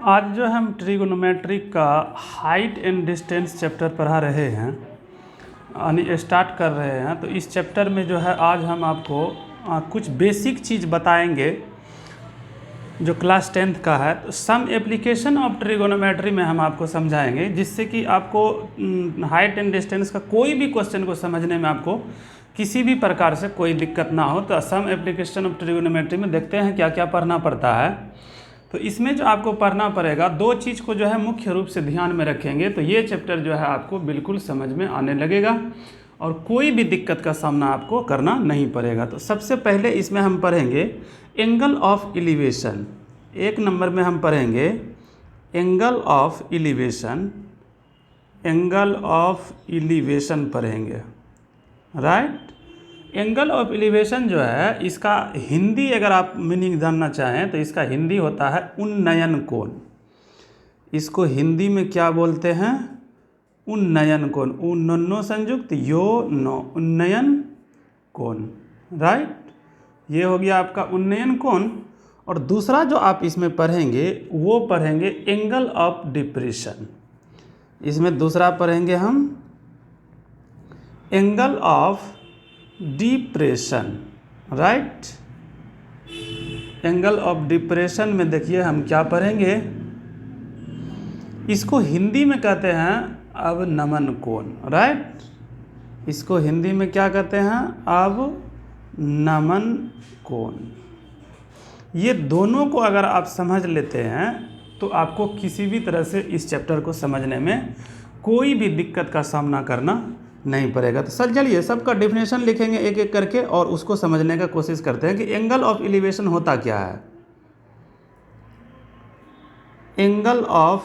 आज जो हम ट्रिगोनोमेट्री का हाइट एंड डिस्टेंस चैप्टर पढ़ा रहे हैं यानी स्टार्ट कर रहे हैं। तो इस चैप्टर में जो है आज हम आपको कुछ बेसिक चीज़ बताएंगे जो क्लास 10th का है। तो सम एप्लीकेशन ऑफ ट्रिगोनोमेट्री में हम आपको समझाएंगे, जिससे कि आपको हाइट एंड डिस्टेंस का कोई भी क्वेश्चन को समझने में आपको किसी भी प्रकार से कोई दिक्कत ना हो। तो सम एप्लीकेशन ऑफ ट्रिगोनोमेट्री में देखते हैं क्या क्या पढ़ना पड़ता है। तो इसमें जो आपको पढ़ना पड़ेगा, दो चीज़ को जो है मुख्य रूप से ध्यान में रखेंगे तो ये चैप्टर जो है आपको बिल्कुल समझ में आने लगेगा और कोई भी दिक्कत का सामना आपको करना नहीं पड़ेगा। तो सबसे पहले इसमें हम पढ़ेंगे एंगल ऑफ एलिवेशन। एक नंबर में हम पढ़ेंगे angle of elevation. Angle of elevation पढ़ेंगे, राइट। एंगल ऑफ एलिवेशन जो है, इसका हिंदी अगर आप मीनिंग जानना चाहें तो इसका हिंदी होता है उन्नयन कोण। इसको हिंदी में क्या बोलते हैं? उन्नयन कोण। उन्नो संयुक्त यो नो, उन्नयन कोण, राइट। ये हो गया आपका उन्नयन कोण। और दूसरा जो आप इसमें पढ़ेंगे वो पढ़ेंगे एंगल ऑफ डिप्रेशन। इसमें दूसरा पढ़ेंगे हम angle of depression, right. Angle of depression में देखिए हम क्या पढ़ेंगे, इसको हिंदी में कहते हैं अवनमन कोण, राइट। इसको हिंदी में क्या कहते हैं? अवनमन कोण। ये दोनों को अगर आप समझ लेते हैं तो आपको किसी भी तरह से इस चैप्टर को समझने में कोई भी दिक्कत का सामना करना नहीं पड़ेगा। तो सर चलिए सबका डेफिनेशन लिखेंगे एक एक करके और उसको समझने का कोशिश करते हैं कि एंगल ऑफ एलिवेशन होता क्या है। एंगल ऑफ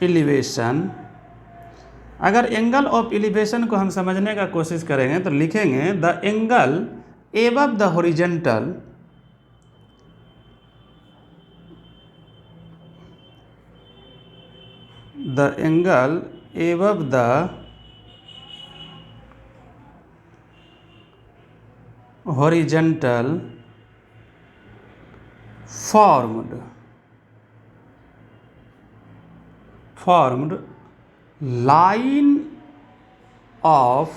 एलिवेशन, अगर एंगल ऑफ एलिवेशन को हम समझने का कोशिश करेंगे तो लिखेंगे the angle above the horizontal, the angle above the horizontal formed line of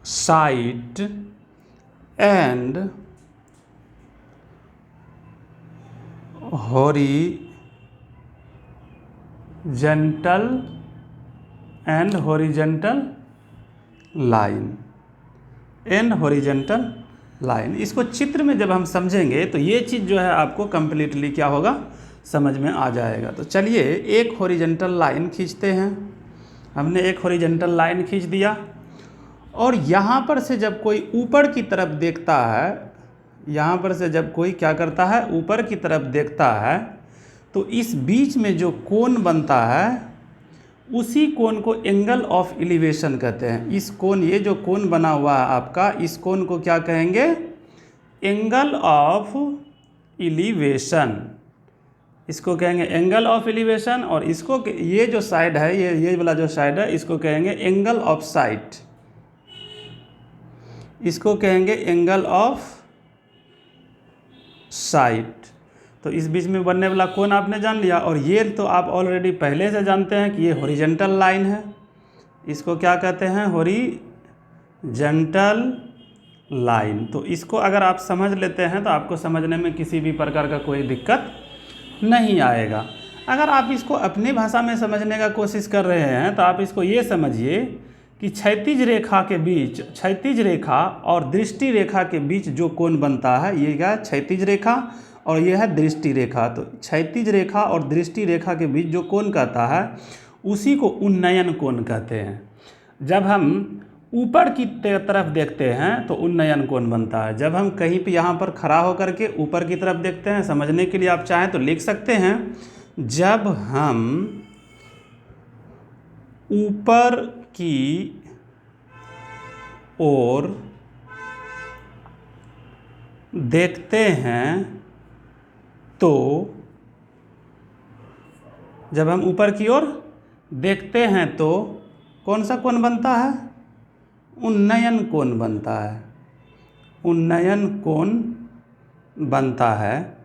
sight and horizontal line. इसको चित्र में जब हम समझेंगे तो ये चीज़ जो है आपको कंप्लीटली क्या होगा, समझ में आ जाएगा। तो चलिए एक हॉरिजॉन्टल लाइन खींचते हैं। हमने एक हॉरिजॉन्टल लाइन खींच दिया और यहाँ पर से जब कोई ऊपर की तरफ देखता है, यहाँ पर से जब कोई क्या करता है, ऊपर की तरफ देखता है, तो इस बीच में जो कोण बनता है उसी कोण को एंगल ऑफ एलिवेशन कहते हैं। इस कोण, ये जो कोण बना हुआ है आपका, इस कोण को क्या कहेंगे? Angle of elevation. इसको कहेंगे एंगल ऑफ एलिवेशन। और इसको ये जो साइड है, ये वाला जो साइड है, इसको कहेंगे एंगल ऑफ साइट। इसको कहेंगे एंगल ऑफ साइट। तो इस बीच में बनने वाला कोण आपने जान लिया। और ये तो आप ऑलरेडी पहले से जानते हैं कि ये हॉरिजॉन्टल लाइन है। इसको क्या कहते हैं? Horizontal line. तो इसको अगर आप समझ लेते हैं तो आपको समझने में किसी भी प्रकार का कोई दिक्कत नहीं आएगा। अगर आप इसको अपनी भाषा में समझने का कोशिश कर रहे हैं तो आप इसको ये समझिए कि क्षैतिज रेखा के बीच, क्षैतिज रेखा और दृष्टि रेखा के बीच जो कोण बनता है, ये क्या है? क्षैतिज रेखा और यह है दृष्टि रेखा। तो क्षैतिज रेखा और दृष्टि रेखा के बीच जो कोण कहता है उसी को उन्नयन कोण कहते हैं। जब हम ऊपर की तरफ देखते हैं तो उन्नयन कोण बनता है। जब हम कहीं पे यहाँ पर खड़ा होकर के ऊपर की तरफ देखते हैं, समझने के लिए आप चाहें तो लिख सकते हैं, जब हम ऊपर की ओर देखते हैं तो, जब हम ऊपर की ओर देखते हैं तो कौन सा कोण बनता है? उन्नयन कोण बनता है। उन्नयन कोण बनता है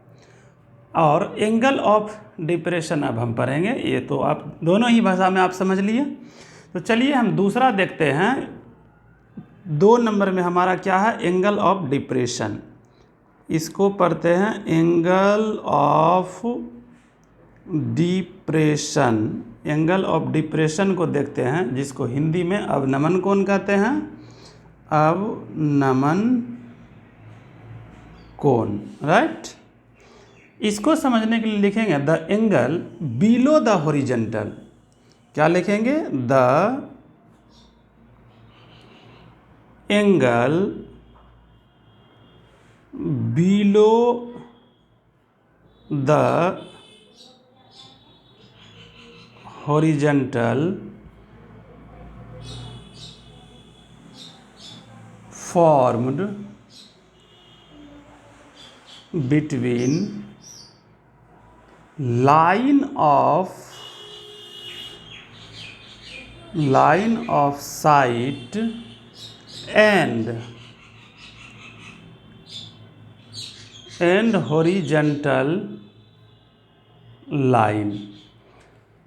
और एंगल ऑफ डिप्रेशन अब हम पढ़ेंगे। ये तो आप दोनों ही भाषा में आप समझ लिए। तो चलिए हम दूसरा देखते हैं। 2 नंबर में हमारा क्या है, एंगल ऑफ डिप्रेशन। इसको पढ़ते हैं angle of depression. Angle of depression को देखते हैं, जिसको हिंदी में अवनमन कोण कहते हैं। अवनमन कोण, राइट। इसको समझने के लिए लिखेंगे the angle below the horizontal. क्या लिखेंगे, the angle below the horizontal formed between line of sight and horizontal line।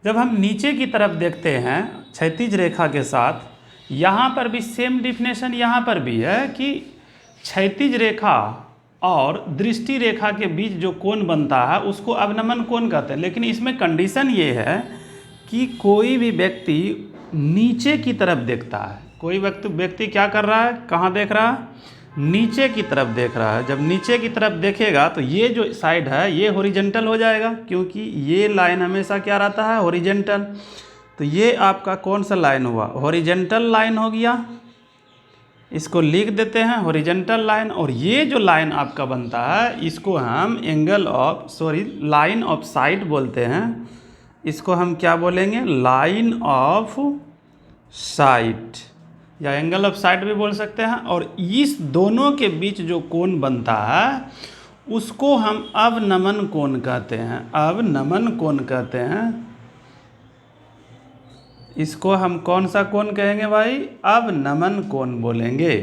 जब हम नीचे की तरफ देखते हैं क्षैतिज रेखा के साथ, यहाँ पर भी सेम डिफिनेशन यहाँ पर भी है कि क्षैतिज रेखा और दृष्टि रेखा के बीच जो कोण बनता है उसको अवनमन कोण कहते हैं। लेकिन इसमें कंडीशन ये है कि कोई भी व्यक्ति नीचे की तरफ देखता है। कोई व्यक्ति क्या कर रहा है, कहाँ देख रहा है, नीचे की तरफ देख रहा है। जब नीचे की तरफ देखेगा तो ये जो साइड है ये हॉरिजेंटल हो जाएगा, क्योंकि ये लाइन हमेशा क्या रहता है, हॉरिजेंटल। तो ये आपका कौन सा लाइन हुआ, हॉरिजेंटल लाइन हो गया। इसको लिख देते हैं हॉरिजेंटल लाइन। और ये जो लाइन आपका बनता है इसको हम लाइन ऑफ साइट बोलते हैं। इसको हम क्या बोलेंगे, लाइन ऑफ साइट या एंगल ऑफ साइट भी बोल सकते हैं। और इस दोनों के बीच जो कोण बनता है उसको हम अवनमन कोण कहते हैं। अवनमन कोण कहते हैं। इसको हम कौन सा कोण कहेंगे भाई, अवनमन कोण बोलेंगे।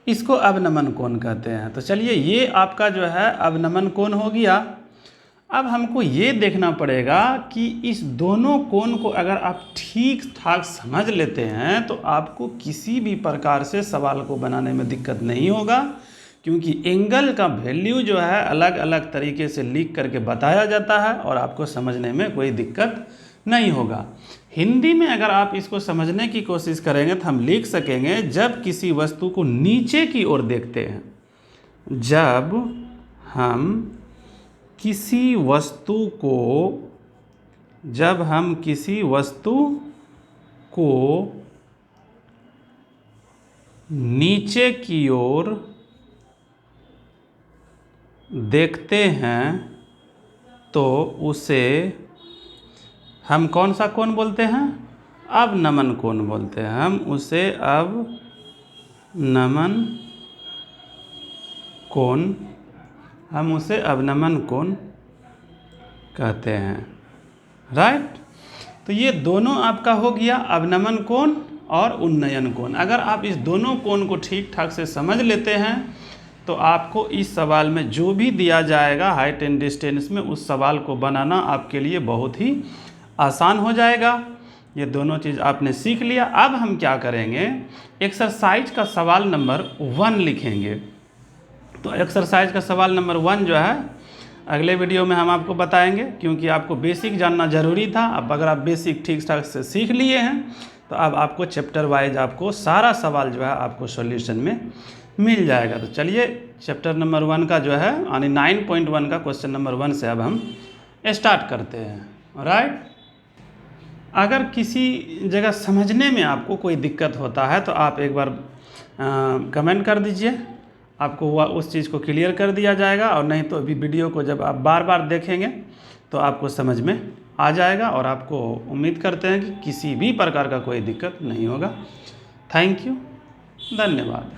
इसको अवनमन कोण कहते हैं। तो चलिए ये आपका जो है अवनमन कोण हो गया। अब हमको ये देखना पड़ेगा कि इस दोनों कोण को अगर आप ठीक ठाक समझ लेते हैं तो आपको किसी भी प्रकार से सवाल को बनाने में दिक्कत नहीं होगा, क्योंकि एंगल का वैल्यू जो है अलग अलग तरीके से लिख करके बताया जाता है और आपको समझने में कोई दिक्कत नहीं होगा। हिंदी में अगर आप इसको समझने की कोशिश करेंगे तो हम लिख सकेंगे, जब किसी वस्तु को नीचे की ओर देखते हैं, जब हम किसी वस्तु को नीचे की ओर देखते हैं तो उसे हम कौन सा कोण बोलते हैं, अवनमन कोण बोलते हैं। हम उसे अवनमन कोण कहते हैं, राइट। तो ये दोनों आपका हो गया, अवनमन कोण और उन्नयन कोण। अगर आप इस दोनों कोण को ठीक ठाक से समझ लेते हैं तो आपको इस सवाल में जो भी दिया जाएगा हाइट एंड डिस्टेंस में, उस सवाल को बनाना आपके लिए बहुत ही आसान हो जाएगा। ये दोनों चीज़ आपने सीख लिया। अब हम क्या करेंगे, एक्सरसाइज का सवाल नंबर 1 लिखेंगे। तो एक्सरसाइज का सवाल नंबर 1 जो है अगले वीडियो में हम आपको बताएंगे, क्योंकि आपको बेसिक जानना ज़रूरी था। अब अगर आप बेसिक ठीक ठाक से सीख लिए हैं तो अब आपको चैप्टर वाइज आपको सारा सवाल जो है आपको सॉल्यूशन में मिल जाएगा। तो चलिए चैप्टर नंबर 1 का जो है यानी 9.1 का क्वेश्चन नंबर 1 से अब हम स्टार्ट करते हैं, राइट। अगर किसी जगह समझने में आपको कोई दिक्कत होता है तो आप एक बार कमेंट कर दीजिए, आपको उस चीज़ को क्लियर कर दिया जाएगा। और नहीं तो अभी वीडियो को जब आप बार बार देखेंगे तो आपको समझ में आ जाएगा और आपको उम्मीद करते हैं कि किसी भी प्रकार का कोई दिक्कत नहीं होगा। थैंक यू, धन्यवाद।